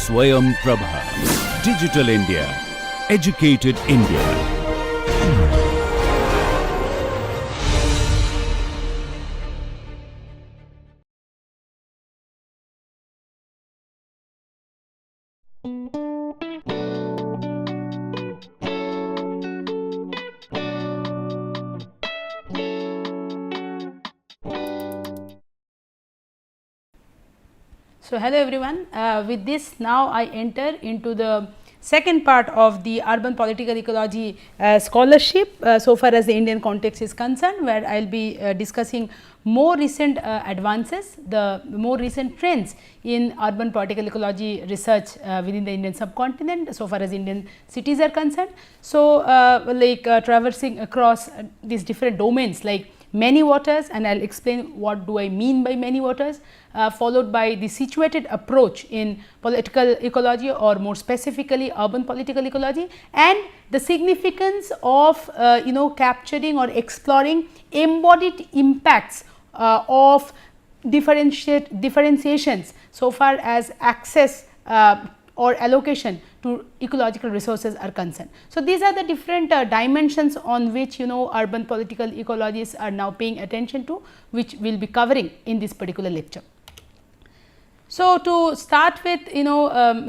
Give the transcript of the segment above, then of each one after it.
Swayam Prabha. Digital India. Educated India. So, hello everyone. With this now I enter into the second part of the urban political ecology scholarship so far as the Indian context is concerned, where I will be discussing more recent advances, the more recent trends in urban political ecology research within the Indian subcontinent so far as Indian cities are concerned. So, traversing across these different domains like many waters, and I will explain what do I mean by many waters, followed by the situated approach in political ecology, or more specifically urban political ecology, and the significance of capturing or exploring embodied impacts of differentiations so far as access or allocation to ecological resources are concerned. So, these are the different dimensions on which urban political ecologists are now paying attention to, which we will be covering in this particular lecture. So, to start with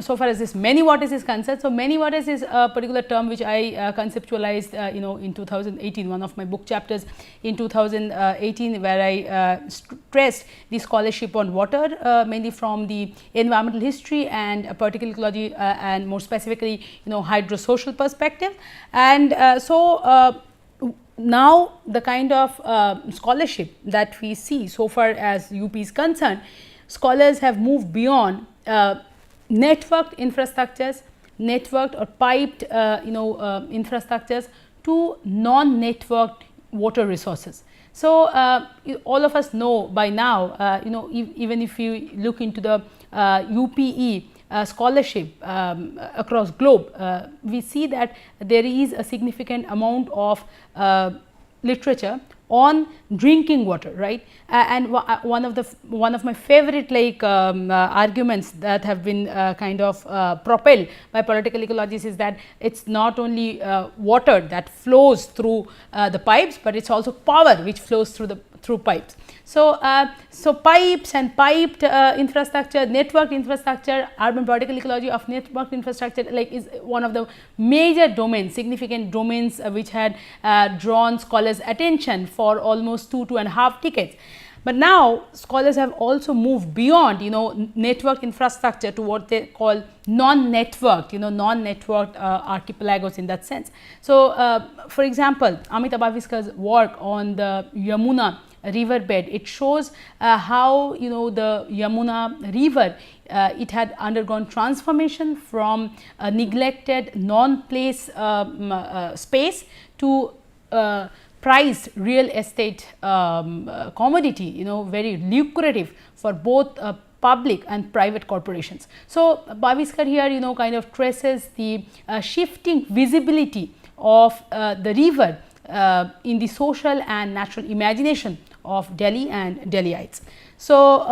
so far as this many waters is concerned. So, many waters is a particular term which I conceptualized in 2018, one of my book chapters in 2018, where I stressed the scholarship on water mainly from the environmental history and political ecology and more specifically hydrosocial perspective. And now the kind of scholarship that we see so far as UP is concerned, scholars have moved beyond networked infrastructures, networked or piped infrastructures to non-networked water resources. So, all of us know by now, even if you look into the UPE scholarship across globe, we see that there is a significant amount of literature on drinking water, right? And one of my favorite arguments that have been kind of propelled by political ecologists is that it's not only water that flows through the pipes, but it's also power which flows through pipes. So, pipes and piped infrastructure, networked infrastructure, urban political ecology of networked infrastructure is one of the major domains, significant domains which had drawn scholars' attention for almost 2.5 decades. But now scholars have also moved beyond networked infrastructure to what they call non-networked, non-networked archipelagos in that sense. So, for example, Amit Abaviskar's work on the Yamuna riverbed, it shows how the Yamuna river it had undergone transformation from a neglected non-place space to prized real estate commodity, very lucrative for both public and private corporations. So, Baviskar here kind of traces the shifting visibility of the river in the social and natural imagination of Delhi and Delhiites. So,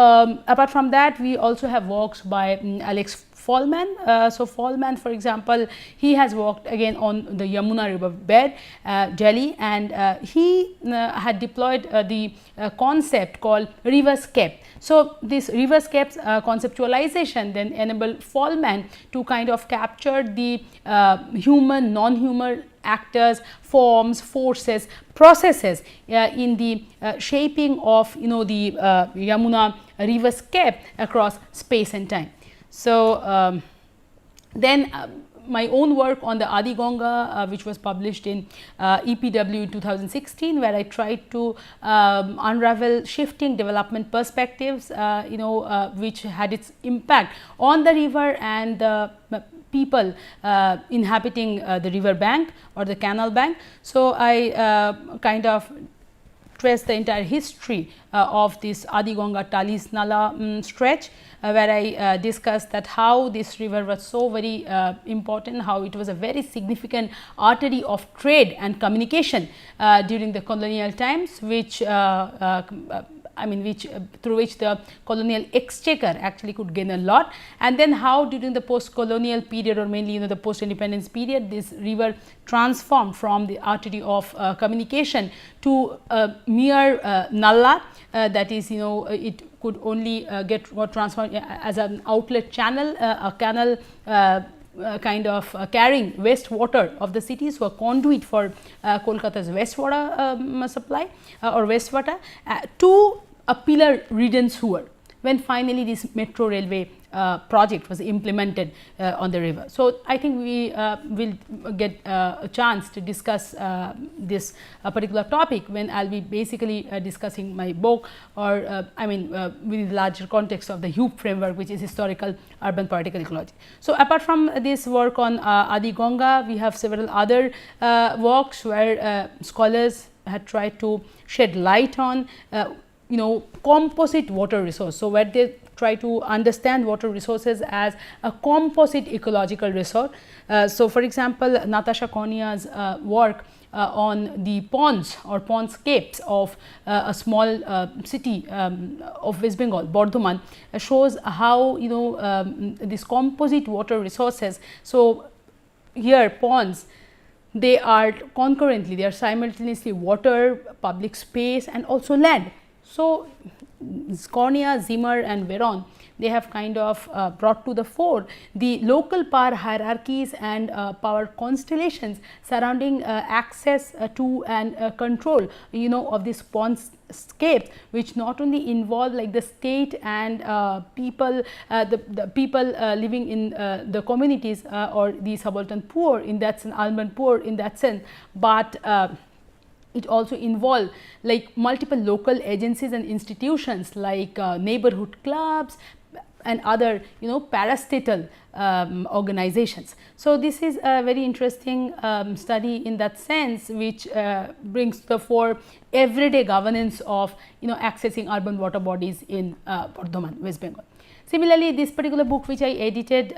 apart from that, we also have works by Alex Fallman. So, Fallman, for example, he has worked again on the Yamuna river bed, Delhi, and he had deployed the concept called riverscape. So, this riverscape conceptualization then enabled Fallman to kind of capture the human, non-human actors, forms, forces, processes in the shaping of the Yamuna riverscape across space and time. So, then my own work on the Adi Ganga which was published in EPW in 2016, where I tried to unravel shifting development perspectives which had its impact on the river and the people inhabiting the river bank or the canal bank. So, I kind of trace the entire history of this Adi Ganga Talis Nala stretch, where I discussed that how this river was so very important, how it was a very significant artery of trade and communication during the colonial times, which I mean which through which the colonial exchequer actually could gain a lot, and then how during the post colonial period, or mainly the post independence period, this river transformed from the artery of communication to a mere nalla, that is it could only got transformed as an outlet channel, a canal kind of carrying wastewater of the city, so a conduit for Kolkata's wastewater supply or wastewater, to a pillar ridden sewer, when finally this metro railway project was implemented on the river. So, I think we will get a chance to discuss this particular topic when I will be basically discussing my book, or I mean within the larger context of the HUPE framework, which is historical urban political ecology. So, apart from this work on Adi Ganga, we have several other works where scholars had tried to shed light on composite water resource. So, where they try to understand water resources as a composite ecological resource. So, for example, Natasha Kornia's work on the ponds or pondscapes of a small city of West Bengal, Bardhaman, shows how these composite water resources. So, here ponds, they are concurrently, they are simultaneously water, public space and also land. So, Kornia, Zimmer and Veron, they have kind of brought to the fore the local power hierarchies and power constellations surrounding access to and control of this pondscape, which not only involve like the state and people, the people living in the communities or the subaltern poor in that sense, urban poor in that sense, but it also involve like multiple local agencies and institutions like neighborhood clubs and other parastatal organizations. So, this is a very interesting study in that sense, which brings to the fore everyday governance of accessing urban water bodies in Bardhaman, West Bengal. Similarly, this particular book which I edited,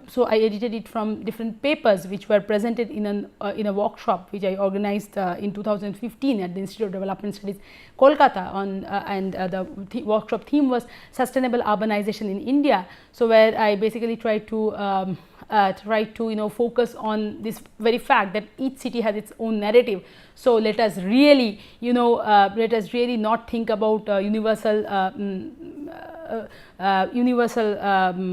so I edited it from different papers which were presented in a workshop which I organized in 2015 at the Institute of Development Studies, Kolkata, on and the workshop theme was sustainable urbanization in India. So, where I basically tried to focus on this very fact that each city has its own narrative. So, let us really not think about universal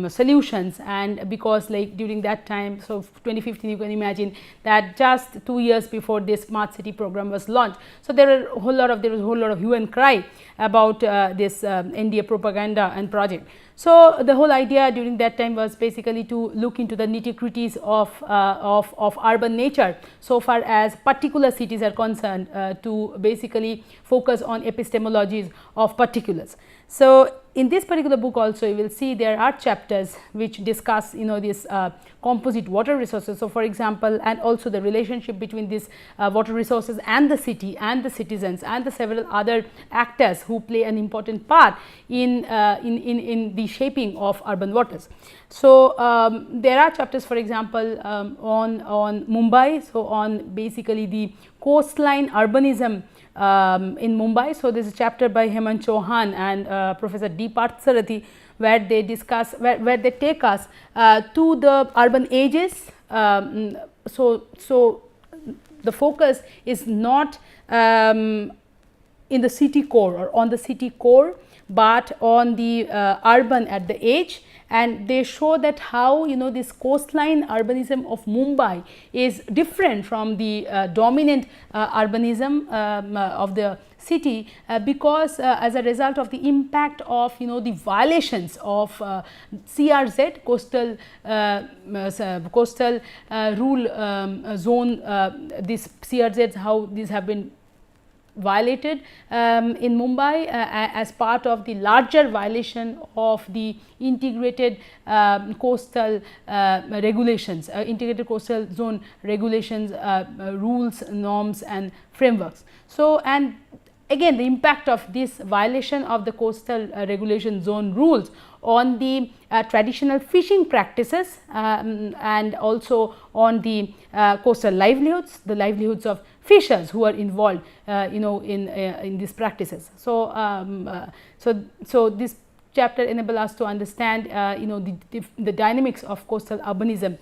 solutions, and because like during that time, so 2015, you can imagine that just 2 years before this smart city program was launched. So, there was a whole lot of hue and cry about this NDA propaganda and project. So, the whole idea during that time was basically to look into the nitty-gritties of urban nature so far as particular cities are concerned, to basically focus on epistemologies of particulars. So, in this particular book also you will see there are chapters which discuss this composite water resources. So, for example, and also the relationship between these water resources and the city and the citizens and the several other actors who play an important part in the shaping of urban waters. So, there are chapters, for example, on Mumbai, so on basically the coastline urbanism in Mumbai. So, this is a chapter by Hemant Chauhan and Professor D. Parthasarathi, where they discuss, where they take us to the urban ages. So, the focus is not in the city core or on the city core, but on the urban at the edge, and they show that how this coastline urbanism of Mumbai is different from the dominant urbanism of the city, because as a result of the impact of the violations of CRZ, coastal rule zone, this CRZs, how these have been violated in Mumbai as part of the larger violation of the integrated coastal regulations, integrated coastal zone regulations, rules, norms and frameworks. So, and again the impact of this violation of the coastal regulation zone rules on the traditional fishing practices and also on the coastal livelihoods, the livelihoods of fishers who are involved in these practices. So, so this chapter enable us to understand the dynamics of coastal urbanism,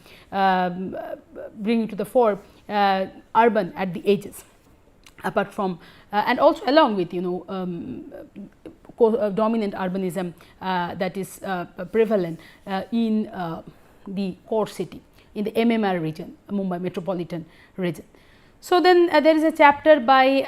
bringing to the fore urban at the edges, apart from and also along with dominant urbanism that is prevalent in the core city, in the MMR region, Mumbai metropolitan region. So, then there is a chapter by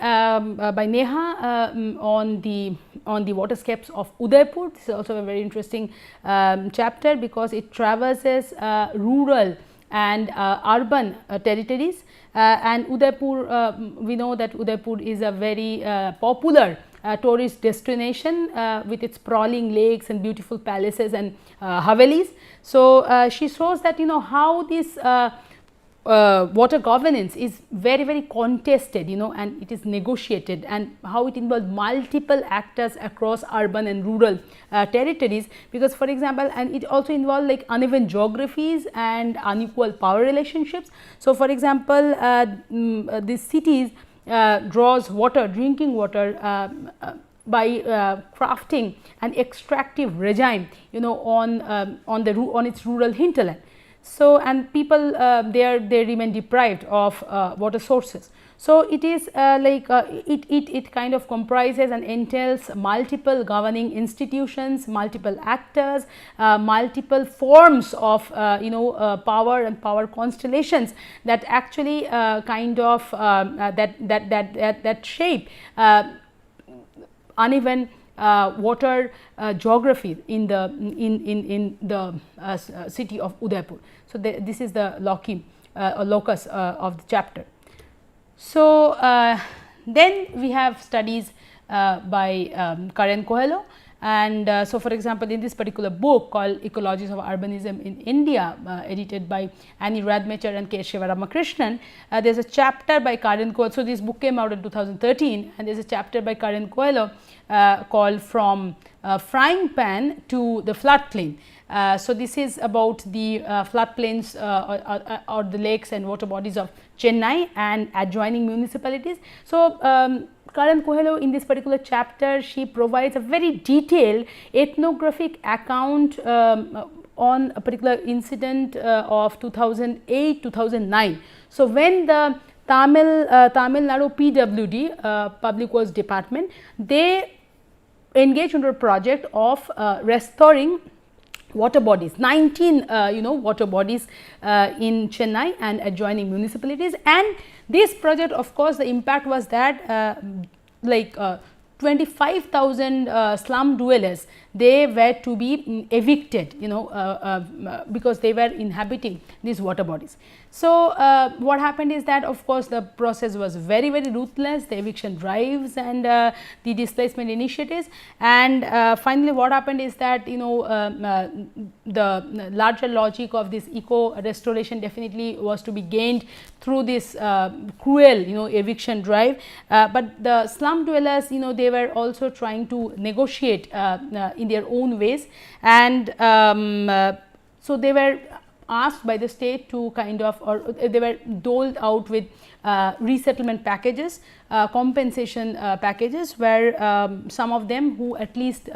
Neha on the waterscapes of Udaipur. This is also a very interesting chapter, because it traverses rural and urban territories, and Udaipur, we know that Udaipur is a very popular tourist destination with its sprawling lakes and beautiful palaces and havelis. So, she shows that how this water governance is very contested, and it is negotiated, and how it involves multiple actors across urban and rural territories, because for example, and it also involves like uneven geographies and unequal power relationships. So, for example, these cities draws water, drinking water by crafting an extractive regime on its rural hinterland. So, and people there they remain deprived of water sources. So, it is it kind of comprises and entails multiple governing institutions, multiple actors, multiple forms of power and power constellations that actually kind of that shape uneven water geography in the city of Udaipur. So, this is the locus of the chapter. So, then we have studies by Karen Coelho, and so for example, in this particular book called Ecologies of Urbanism in India, edited by Annie Radmacher and K. Shivaramakrishnan, there is a chapter by Karen Coelho. So, this book came out in 2013, and there is a chapter by Karen Coelho called From Frying Pan to the Floodplain. So, this is about the floodplains or the lakes and water bodies of Chennai and adjoining municipalities. So, Karen Coelho, in this particular chapter, she provides a very detailed ethnographic account on a particular incident of 2008-2009. So, when the Tamil Nadu PWD, Public Works Department, they engaged under a project of restoring water bodies, 19 water bodies in Chennai and adjoining municipalities. And this project, of course, the impact was that 25,000 slum dwellers, they were to be evicted, because they were inhabiting these water bodies. So, what happened is that, of course, the process was very ruthless, the eviction drives and the displacement initiatives, and finally what happened is that the larger logic of this eco restoration definitely was to be gained through this cruel eviction drive, but the slum dwellers, they were also trying to negotiate in their own ways, and so they were asked by the state to kind of, or they were doled out with resettlement packages, compensation packages, where some of them who at least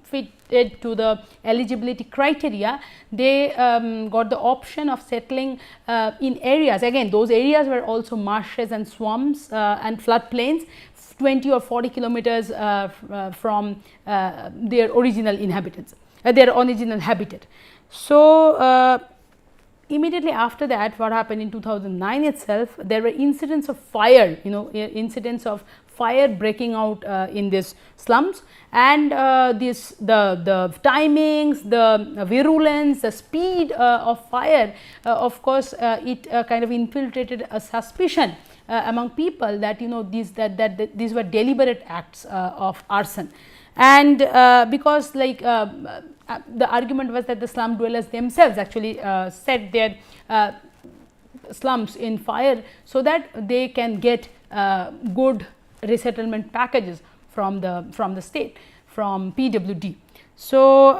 fitted to the eligibility criteria, they got the option of settling in areas. Again, those areas were also marshes and swamps and floodplains, 20 or 40 kilometers from their original inhabitants, their original habitat. So, immediately after that, what happened in 2009 itself, there were incidents of fire, incidents of fire breaking out in these slums, and the timings, the virulence, the speed of fire, of course, it kind of infiltrated a suspicion among people that these were deliberate acts of arson. And because the argument was that the slum dwellers themselves actually set their slums in fire so that they can get good resettlement packages from the state, from PWD. So,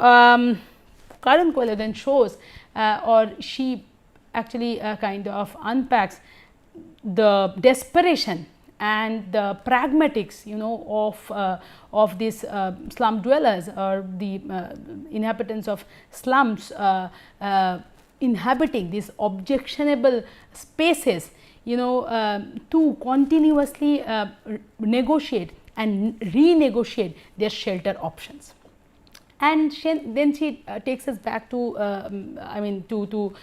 Karan Kohler then shows or she actually kind of unpacks the desperation and the pragmatics, you know, of these slum dwellers or the inhabitants of slums inhabiting these objectionable spaces, you know, to continuously negotiate and renegotiate their shelter options. And then she takes us back to I mean to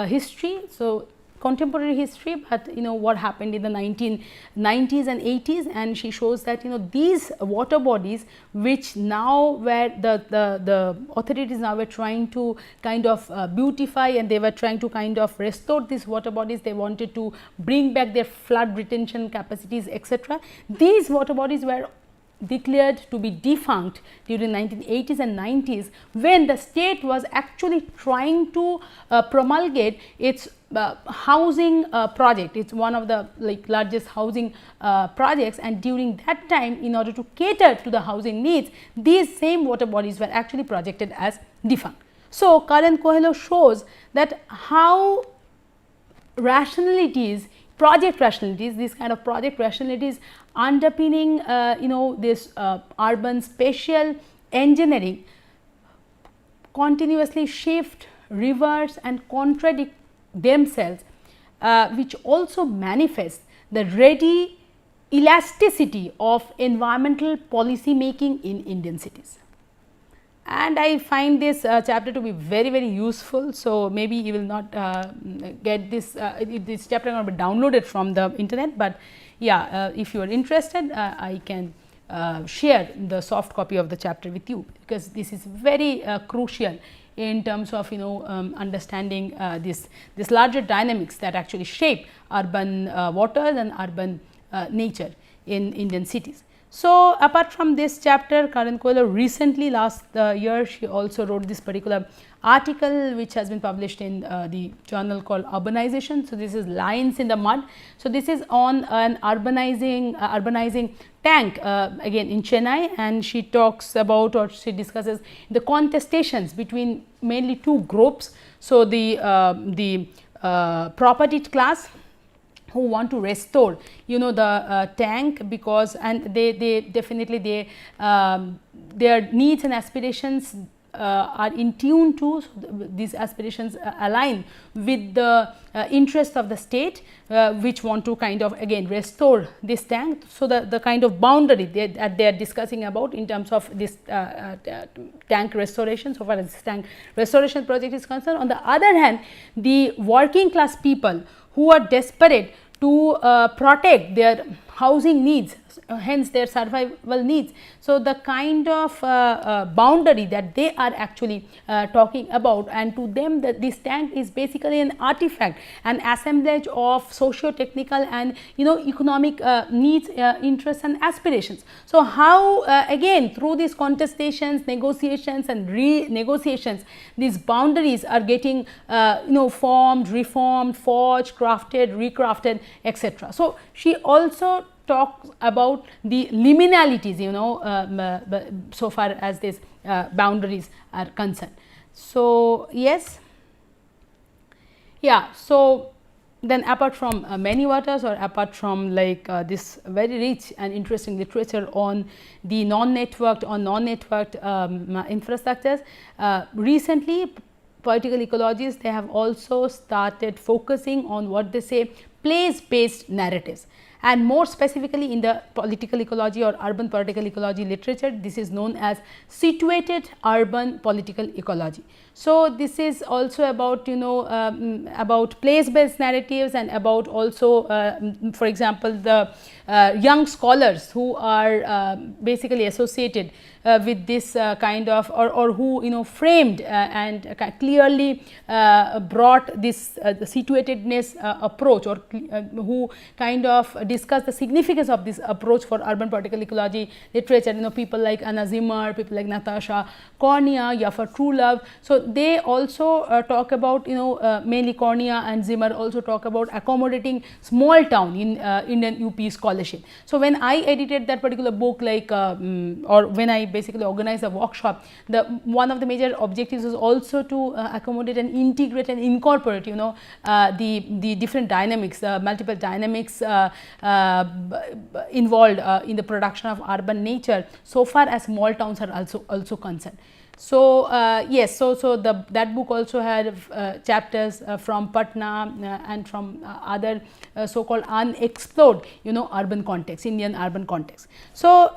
history. So, contemporary history, but you know what happened in the 1990s and 80s, and she shows that you know these water bodies which now were the authorities now were trying to kind of beautify, and they were trying to kind of restore these water bodies. They wanted to bring back their flood retention capacities, etc. These water bodies were declared to be defunct during 1980s and 90s, when the state was actually trying to promulgate its housing project. It's one of the largest housing projects, and during that time, in order to cater to the housing needs, these same water bodies were actually projected as defunct. So, Karan Kohler shows that how rationalities, project rationalities, these kind of project rationalities underpinning you know this urban spatial engineering continuously shift, reverse and contradict themselves, which also manifest the ready elasticity of environmental policy making in Indian cities. And I find this chapter to be very useful. So, maybe you will not get this this chapter not be downloaded from the internet, but yeah, if you are interested, I can share the soft copy of the chapter with you, because this is very crucial in terms of you know understanding this larger dynamics that actually shape urban waters and urban nature in Indian cities. So, apart from this chapter, Karan Kohler recently last year she also wrote this particular article which has been published in the journal called Urbanization. So, this is Lines in the Mud. So, this is on an urbanizing tank again in Chennai, and she talks about, or she discusses the contestations between mainly two groups. So, the propertied class who want to restore you know the tank, because and they definitely their needs and aspirations are in tune to, so these aspirations align with the interest of the state, which want to kind of again restore this tank. So, the kind of boundary that they are discussing about in terms of this tank restoration, so far as this tank restoration project is concerned. On the other hand, the working class people who are desperate to protect their housing needs, hence their survival needs. So, the kind of boundary that they are actually talking about, and to them that this tank is basically an artifact, an assemblage of socio-technical and you know economic needs, interests and aspirations. So, how again through these contestations, negotiations and renegotiations, these boundaries are getting you know formed, reformed, forged, crafted, recrafted, etc. So, she also talks about the liminalities, you know, so far as these boundaries are concerned. So, yes, yeah. So, then apart from many waters, or apart from this very rich and interesting literature on the non-networked or non-networked infrastructures, recently political ecologists, they have also started focusing on what they say place based narratives, and more specifically in the political ecology or urban political ecology literature, this is known as situated urban political ecology. So, this is also about you know about place based narratives, and about also for example, the young scholars who are basically associated with this kind of, or who framed and clearly brought this the situatedness approach, or who kind of discussed the significance of this approach for urban political ecology literature. People like Anna Zimmer, people like Natasha Cornea, Yafa Truelove. So they also talk about, mainly Cornea and Zimmer also talk about accommodating small town in Indian UP scholarship. So when I edited that particular book, or when I basically organized a workshop, one of the major objectives was also to accommodate and integrate and incorporate, the different dynamics, the multiple dynamics involved in the production of urban nature, so far as small towns are also concerned. So yes, so that book also had chapters from Patna and from other so called unexplored urban context, Indian urban context. So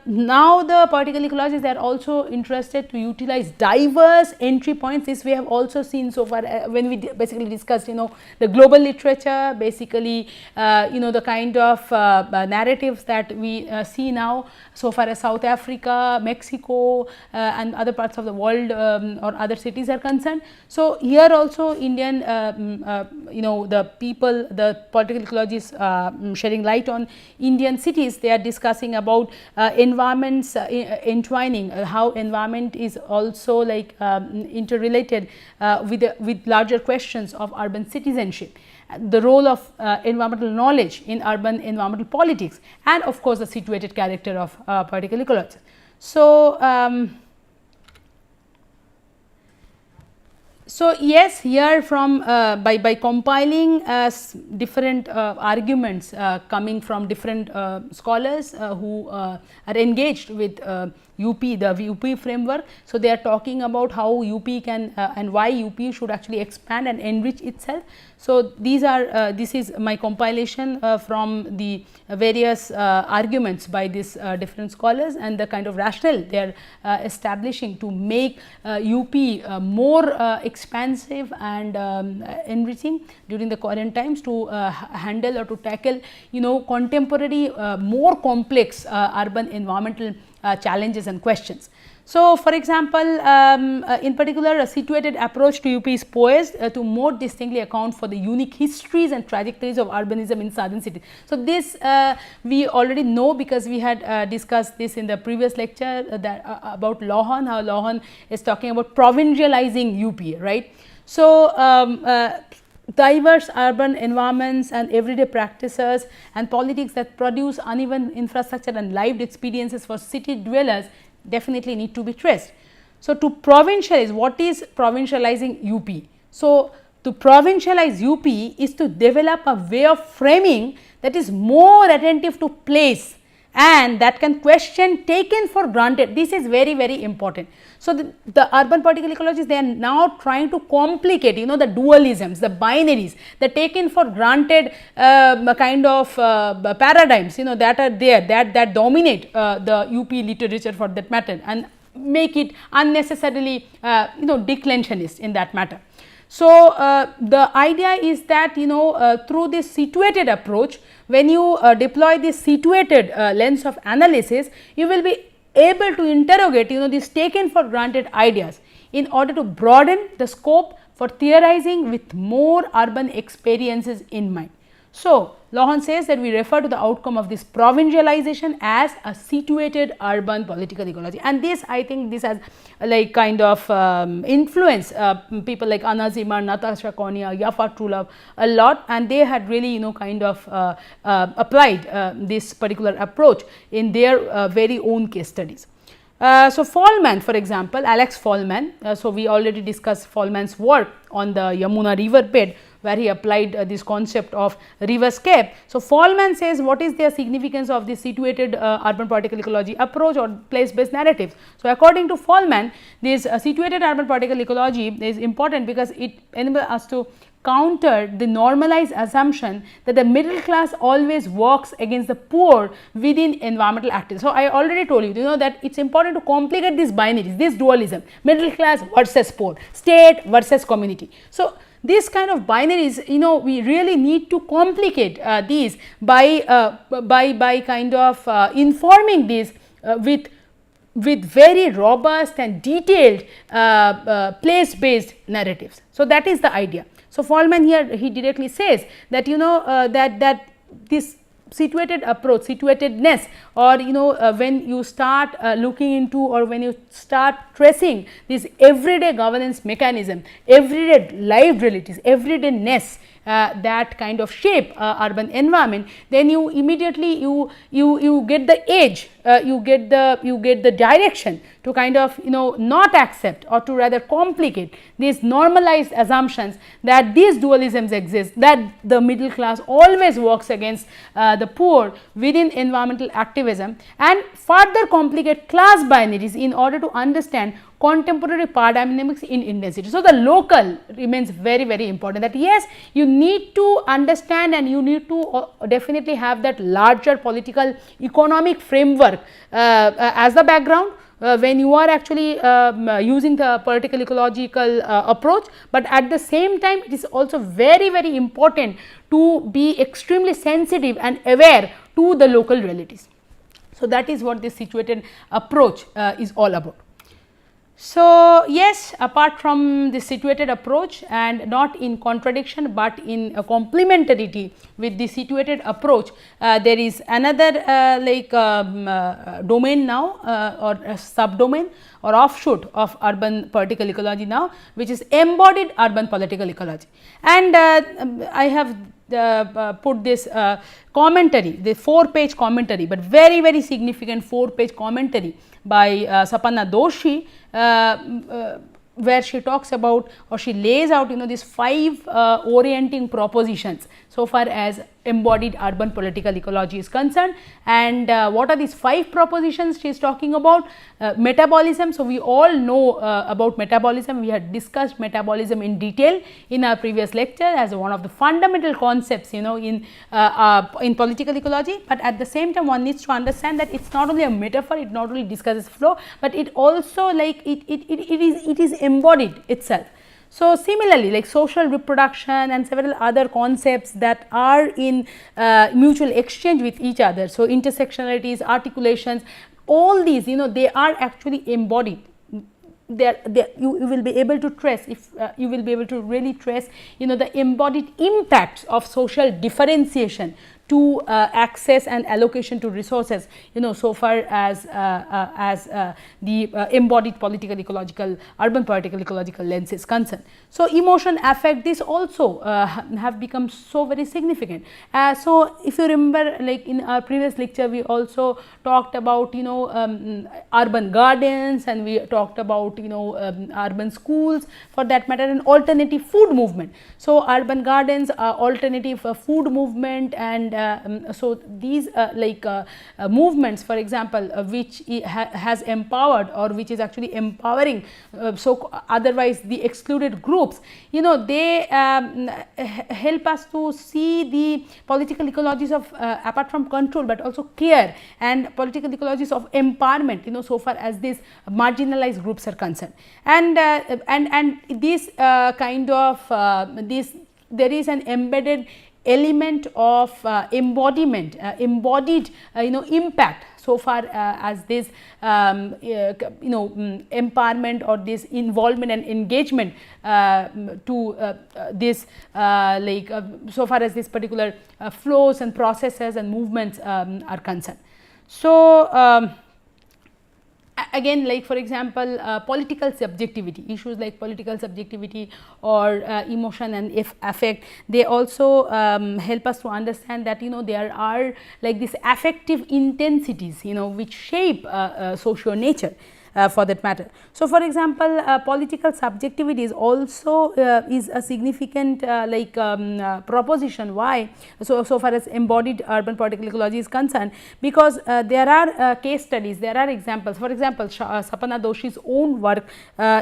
now the political ecologists, they are also interested to utilize diverse entry points. This we have also seen so far when we basically discussed the global literature, basically the kind of narratives that we see now so far as South Africa, Mexico and other parts of the world or other cities are concerned. So here also Indian the people, the political ecologists shedding light on Indian cities, they are discussing about environments entwining, how environment is also interrelated with larger questions of urban citizenship, the role of environmental knowledge in urban environmental politics, and of course the situated character of political ecology. So so yes, here from by compiling different arguments coming from different scholars who are engaged with UP, the UP framework. So they are talking about how UP can and why UP should actually expand and enrich itself. So these are this is my compilation from the various arguments by these different scholars, and the kind of rationale they are establishing to make UP more expansive and enriching during the current times, to handle or to tackle contemporary more complex urban environmental challenges and questions. So for example, in particular a situated approach to UP is poised to more distinctly account for the unique histories and trajectories of urbanism in southern cities. So this we already know, because we had discussed this in the previous lecture that about Lohan, how Lohan is talking about provincializing UP, right. So diverse urban environments and everyday practices and politics that produce uneven infrastructure and lived experiences for city dwellers definitely need to be traced. So to provincialize, what is provincializing UP? So to provincialize UP is to develop a way of framing that is more attentive to place and that can question taken for granted. This is very, very important. So the urban political ecologists, they are now trying to complicate the dualisms, the binaries, the taken for granted kind of paradigms that are there, that dominate the UP literature for that matter, and make it unnecessarily declensionist in that matter. So the idea is that through this situated approach, when you deploy this situated lens of analysis, you will be able to interrogate these taken for granted ideas in order to broaden the scope for theorizing with more urban experiences in mind. So Lohan says that we refer to the outcome of this provincialization as a situated urban political ecology, and this, I think this has kind of influenced people like Anna Zimmer, Natasha Cornea, Yafa Truelove a lot, and they had really kind of applied this particular approach in their very own case studies. So Fallman, for example, Alex Fallman, so we already discussed Fallman's work on the Yamuna river bed, where he applied this concept of riverscape. So Fallman says, what is the significance of this situated urban political ecology approach or place based narratives? So according to Fallman, this situated urban political ecology is important because it enables us to counter the normalized assumption that the middle class always works against the poor within environmental activities. So I already told you, that it's important to complicate these binaries, this dualism, middle class versus poor, state versus community. So this kind of binaries, we really need to complicate these by kind of informing these with with very robust and detailed place based narratives. So, that is the idea. So, Fallman here he directly says that that this situated approach, situatedness, or when you start looking into, or when you start tracing this everyday governance mechanism, everyday lived realities, everydayness that kind of shape urban environment, then you immediately you get the edge, you get the direction to kind of not accept, or to rather complicate these normalized assumptions that these dualisms exist, that the middle class always works against the poor within environmental activism, and further complicate class binaries in order to understand contemporary power dynamics in intensity. So, the local remains very important, that yes, you need to understand and you need to definitely have that larger political economic framework as the background when you are actually using the political ecological approach, but at the same time it is also very important to be extremely sensitive and aware to the local realities. So, that is what this situated approach is all about. So, yes, apart from the situated approach and not in contradiction, but in a complementarity with the situated approach, there is another domain now or a subdomain or offshoot of urban political ecology now, which is embodied urban political ecology. And I have put this commentary, the 4-page commentary, but very significant 4-page commentary by Sapana Doshi, where she talks about, or she lays out these 5 orienting propositions so far as embodied urban political ecology is concerned. And what are these 5 propositions she is talking about? Metabolism. So, we all know about metabolism. We had discussed metabolism in detail in our previous lecture as one of the fundamental concepts in political ecology, but at the same time one needs to understand that it is not only a metaphor, it not only discusses flow, but it also it is embodied itself. So, similarly, like social reproduction and several other concepts that are in mutual exchange with each other. So, intersectionalities, articulations, all these they are actually embodied. You will be able to trace, if you will be able to really trace the embodied impacts of social differentiation to access and allocation to resources so far as the embodied political ecological urban political ecological lens is concerned. So, emotion, affect, this also have become so very significant. So, if you remember, like in our previous lecture we also talked about urban gardens, and we talked about urban schools for that matter, and alternative food movement. So, urban gardens, alternative food movement, and so these movements, for example, which has empowered, or which is actually empowering so otherwise the excluded groups, they help us to see the political ecologies of apart from control, but also care, and political ecologies of empowerment so far as these marginalized groups are concerned. And this kind of there is an embedded element of embodiment, embodied impact so far as this empowerment or this involvement and engagement to this so far as this particular flows and processes and movements are concerned. So, again, like for example, political subjectivity, issues like political subjectivity or emotion and affect, they also help us to understand that there are like these affective intensities which shape socio nature. For that matter. So, for example, political subjectivity is also is a significant proposition. Why? So far as embodied urban political ecology is concerned, because there are case studies, there are examples. For example, Sapana Doshi's own work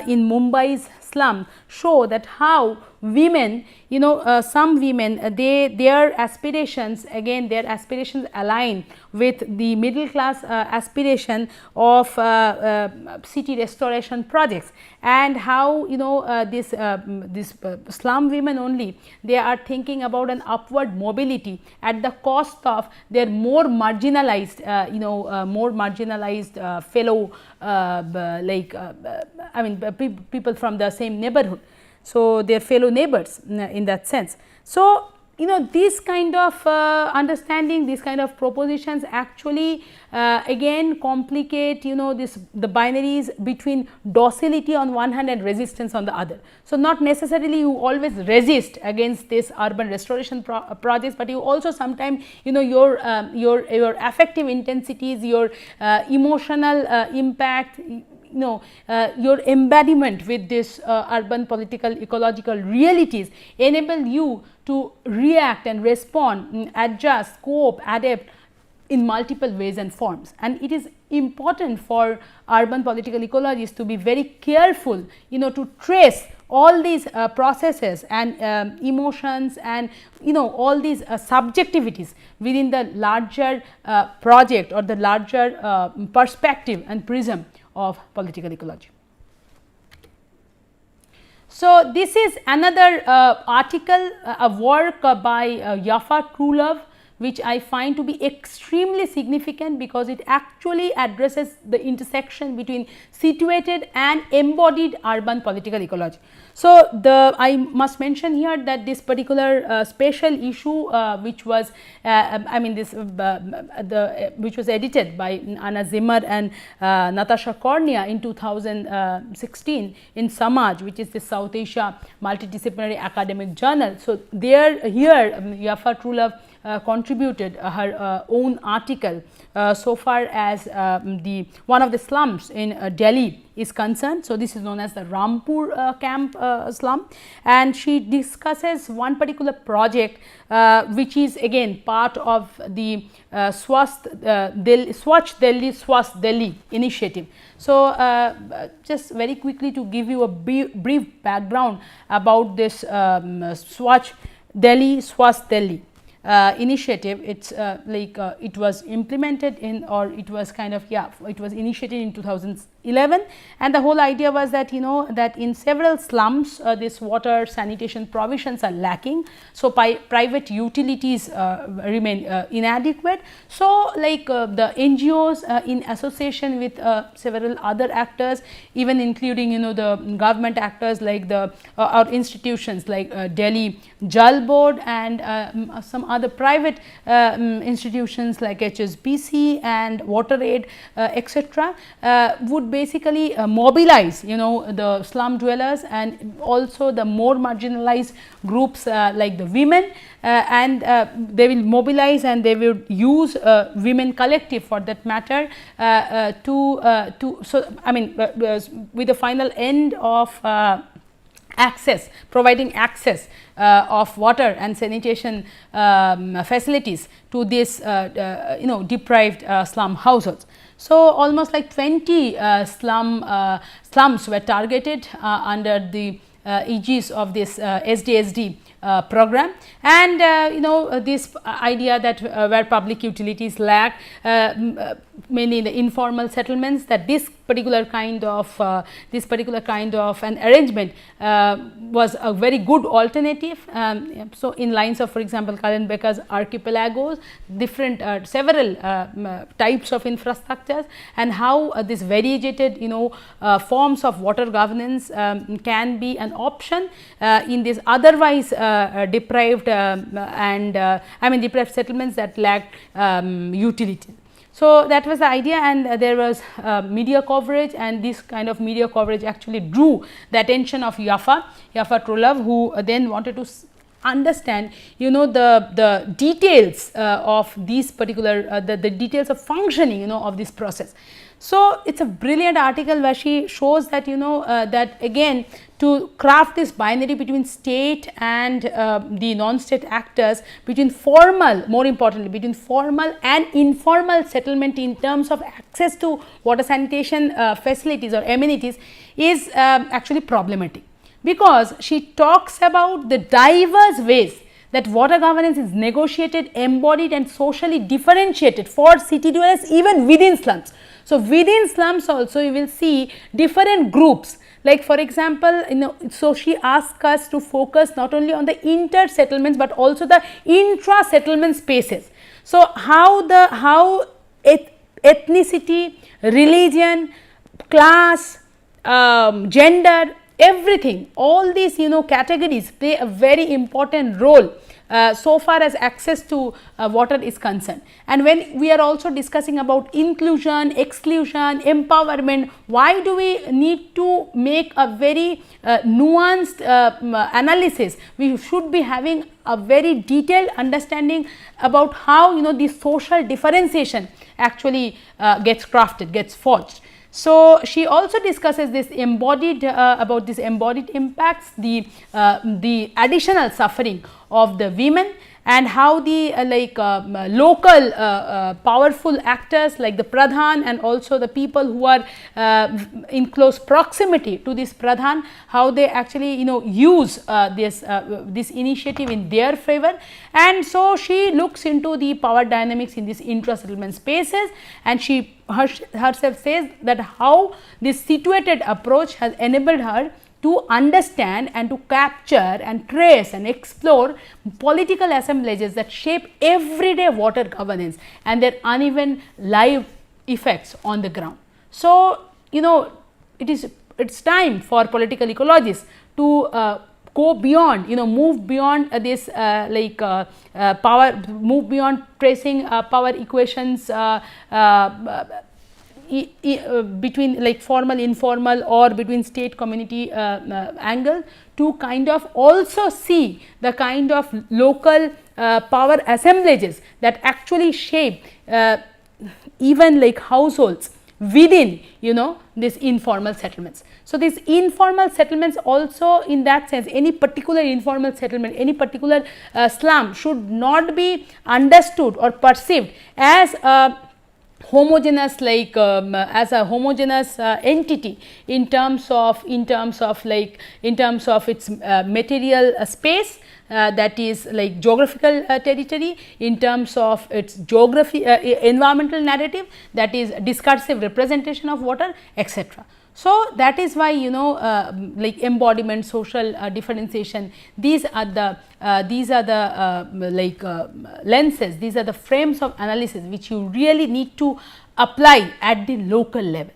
in Mumbai's slum show that how women, some women, their aspirations, again their aspirations align with the middle class aspiration of city restoration projects, and how this slum women only, they are thinking about an upward mobility at the cost of their more marginalized fellow people from the same neighborhood, so their fellow neighbors in that sense. So this kind of understanding, these kind of propositions actually again complicate the binaries between docility on one hand and resistance on the other. So not necessarily you always resist against this urban restoration projects, but you also sometimes your affective intensities, your emotional impact, your embodiment with this urban political ecological realities enable you to react and respond, adjust, cope, adapt in multiple ways and forms. And it is important for urban political ecologists to be very careful to trace all these processes and emotions and all these subjectivities within the larger project or the larger perspective and prism of political ecology. So, this is another article, a work by Yafa Trulove, which I find to be extremely significant because it actually addresses the intersection between situated and embodied urban political ecology. So, I must mention here that this particular special issue which was which was edited by Anna Zimmer and Natasha Cornea in 2016 in Samaj, which is the South Asia Multidisciplinary Academic Journal. So, here Yafa Trulove contributed her own article so far as one of the slums in Delhi is concerned. So, this is known as the Rampur camp slum, and she discusses one particular project which is again part of the Swachh Delhi Swasth Delhi initiative. So, just very quickly to give you a brief background about this Swachh Delhi Swasth Delhi initiative. It's it was implemented in, or it was kind of, it was initiated in 2011, and the whole idea was that that in several slums this water sanitation provisions are lacking. So, private utilities remain inadequate. So, the NGOs in association with several other actors, even including the government actors like the or institutions like Delhi Jal Board and some other private institutions like HSBC and WaterAid etc., would basically mobilize the slum dwellers and also the more marginalized groups like the women, and they will mobilize and they will use women collective for that matter with the final end of providing access of water and sanitation facilities to this deprived slum households. So, almost like 20 slums were targeted under the aegis of this SDSD program, and this idea that where public utilities lack, mainly in the informal settlements, that this particular kind of an arrangement was a very good alternative. So, in lines of, for example, Karen Becker's archipelagos, different several types of infrastructures, and how this variegated forms of water governance can be an option in this otherwise deprived deprived settlements that lack utility. So, that was the idea, and there was media coverage, and this kind of media coverage actually drew the attention of Yafa Trulove, who then wanted to understand the details of these particular the details of functioning of this process. So, it is a brilliant article where she shows that that again to craft this binary between state and the non-state actors, between formal, more importantly between formal and informal settlement in terms of access to water sanitation facilities or amenities, is actually problematic. because she talks about the diverse ways that water governance is negotiated, embodied and socially differentiated for city dwellers even within slums. So, within slums also you will see different groups, like for example, so she asks us to focus not only on the inter settlements, but also the intra settlement spaces. So, how ethnicity, religion, class, gender, everything, all these categories play a very important role so far as access to water is concerned. And when we are also discussing about inclusion, exclusion, empowerment, why do we need to make a very nuanced analysis? We should be having a very detailed understanding about how this social differentiation actually gets crafted, gets forged. So, she also discusses this embodied about this embodied impacts, the additional suffering of the women, and how the local powerful actors like the Pradhan and also the people who are in close proximity to this Pradhan, how they actually use this initiative in their favor. And so, she looks into the power dynamics in these intra settlement spaces, and she herself says that how this situated approach has enabled her to understand and to capture and trace and explore political assemblages that shape everyday water governance and their uneven live effects on the ground. So, it's time for political ecologists to go beyond, move beyond this power, move beyond tracing power equations between like formal, informal or between state community angle, to kind of also see the kind of local power assemblages that actually shape even like households within these informal settlements. So, these informal settlements also, in that sense, any particular informal settlement, any particular slum should not be understood or perceived as a homogeneous as a homogeneous entity in terms of its material space, that is like geographical territory, in terms of its geography environmental narrative, that is discursive representation of water, etc. So, that is why like embodiment, social differentiation, these are the lenses, these are the frames of analysis which you really need to apply at the local level.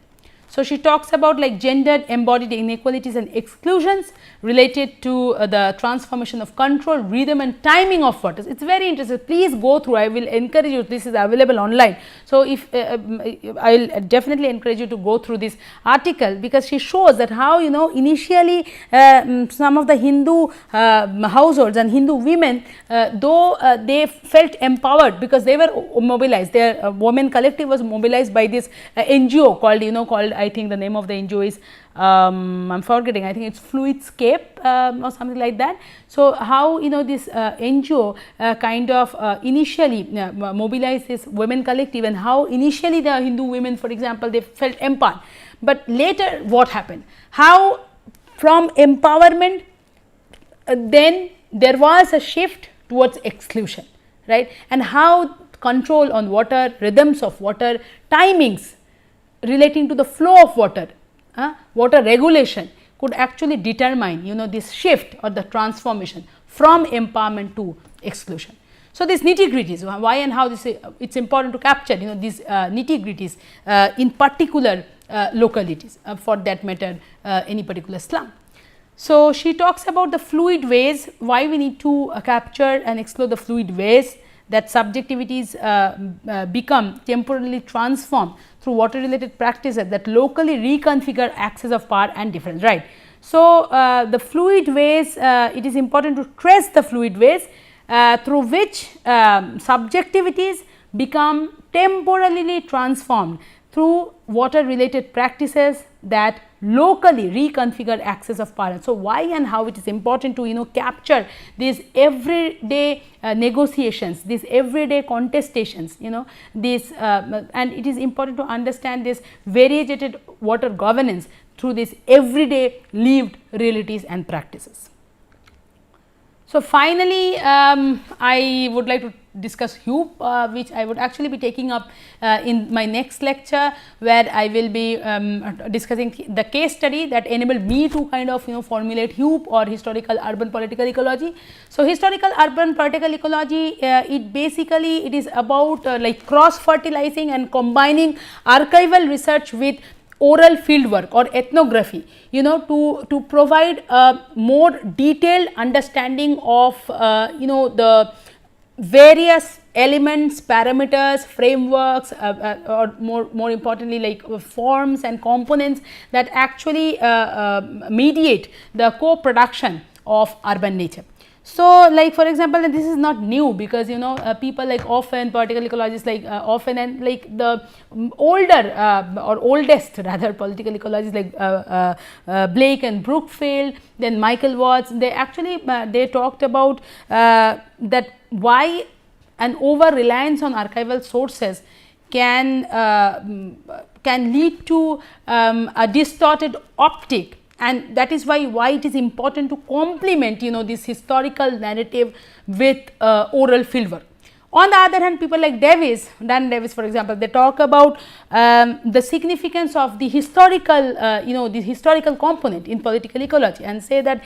So, she talks about like gendered embodied inequalities and exclusions related to the transformation of control, rhythm and timing of water. It is very interesting. Please go through, I will encourage you, this is available online. So, if I will definitely encourage you to go through this article, because she shows that how initially some of the Hindu households and Hindu women, though they felt empowered because they were mobilized, their women collective was mobilized by this NGO called I think the name of the NGO is I am forgetting, I think it is Fluidscape or something like that. So, how this NGO kind of initially mobilized this women collective, and how initially the Hindu women, for example, they felt empowered, but later what happened, how from empowerment then there was a shift towards exclusion, right, and how control on water, rhythms of water, timings relating to the flow of water, water regulation could actually determine this shift or the transformation from empowerment to exclusion. So, these nitty-gritties, why and how this it is important to capture these nitty-gritties in particular localities, for that matter any particular slum. So, she talks about the fluid ways, why we need to capture and explore the fluid ways that subjectivities become temporarily transformed through water related practices that locally reconfigure access of power and difference, right. So, the fluid ways, it is important to trace the fluid ways through which subjectivities become temporarily transformed through water related practices that locally reconfigure access of power. So, why and how it is important to capture these everyday negotiations, these everyday contestations, this and it is important to understand this variegated water governance through these everyday lived realities and practices. So, finally, I would like to discuss HUPE, which I would actually be taking up in my next lecture, where I will be discussing the case study that enabled me to kind of formulate HUPE, or historical urban political ecology. So, historical urban political ecology, it is about like cross fertilizing and combining archival research with oral field work or ethnography, to provide a more detailed understanding of the various elements, parameters, frameworks, or more importantly like forms and components that actually mediate the co-production of urban nature. So, like for example, and this is not new, because people like often political ecologists like often, and like the older or oldest rather political ecologists like Blake and Brookfield, then Michael Watts, they actually they talked about that why an over reliance on archival sources can lead to a distorted optic, and that is why it is important to complement this historical narrative with oral fieldwork. On the other hand, people like Dan Davis for example, they talk about the significance of the historical the historical component in political ecology, and say that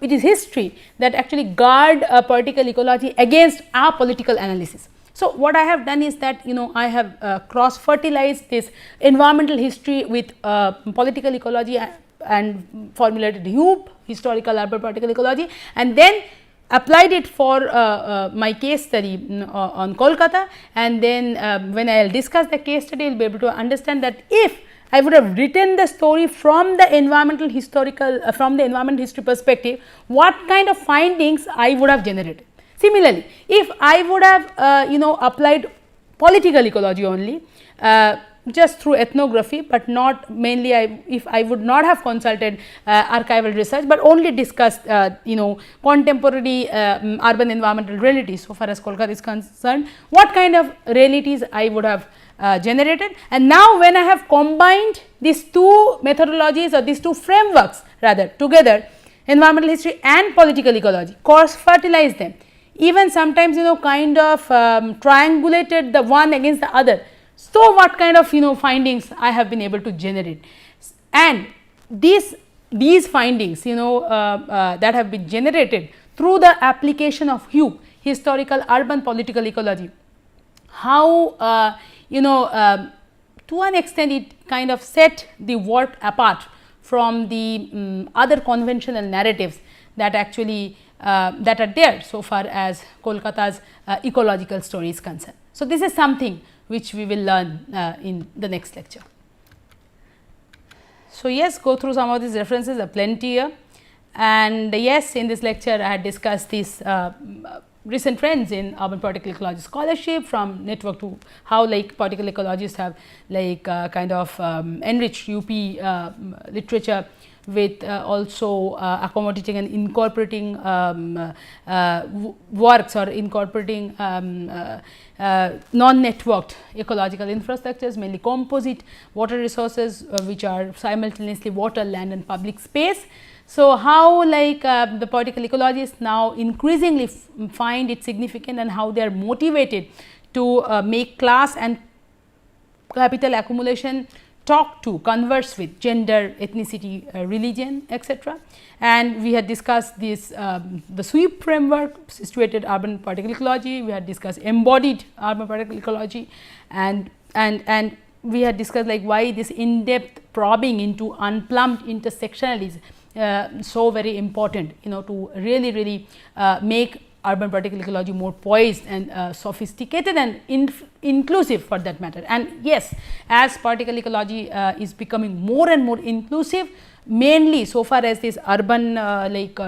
it is history that actually guard political ecology against our political analysis. So, what I have done is that I have cross fertilized this environmental history with political ecology and formulated HUPE, historical urban political ecology, and then applied it for my case study on Kolkata, and then when I will discuss the case study, you will be able to understand that if I would have written the story from the environmental historical from the environmental history perspective, what kind of findings I would have generated. Similarly, if I would have applied political ecology only just through ethnography, but not mainly if I would not have consulted archival research, but only discussed contemporary urban environmental realities so far as Kolkata is concerned, what kind of realities I would have generated. And now, when I have combined these two methodologies or these two frameworks rather together, environmental history and political ecology, cross fertilize them, even sometimes kind of triangulated the one against the other. So, what kind of findings I have been able to generate, and these findings that have been generated through the application of HUPE, historical urban political ecology, how to an extent it kind of set the work apart from the other conventional narratives that actually that are there so far as Kolkata's ecological story is concerned. So, this is something which we will learn in the next lecture. So, yes, go through some of these references, are plenty here, and yes, in this lecture I had discussed these recent trends in urban political ecology scholarship, from network to how like political ecologists have like kind of enriched UP literature with also accommodating and incorporating works or incorporating non-networked ecological infrastructures, mainly composite water resources which are simultaneously water, land and public space. So, how like the political ecologists now increasingly find it significant, and how they are motivated to make class and capital accumulation talk to, converse with gender, ethnicity, religion, etc. And we had discussed this the SWEEP framework, situated urban political ecology. We had discussed embodied urban political ecology, and we had discussed like why this in-depth probing into unplumbed intersectionalities so very important, to really make urban political ecology more poised and sophisticated and inclusive for that matter. And yes, as political ecology is becoming more and more inclusive, mainly so far as this urban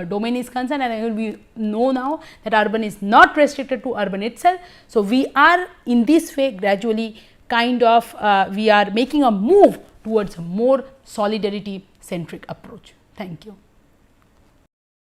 domain is concerned, and we know now that urban is not restricted to urban itself. So, we are in this way gradually kind of we are making a move towards a more solidarity centric approach. Thank you.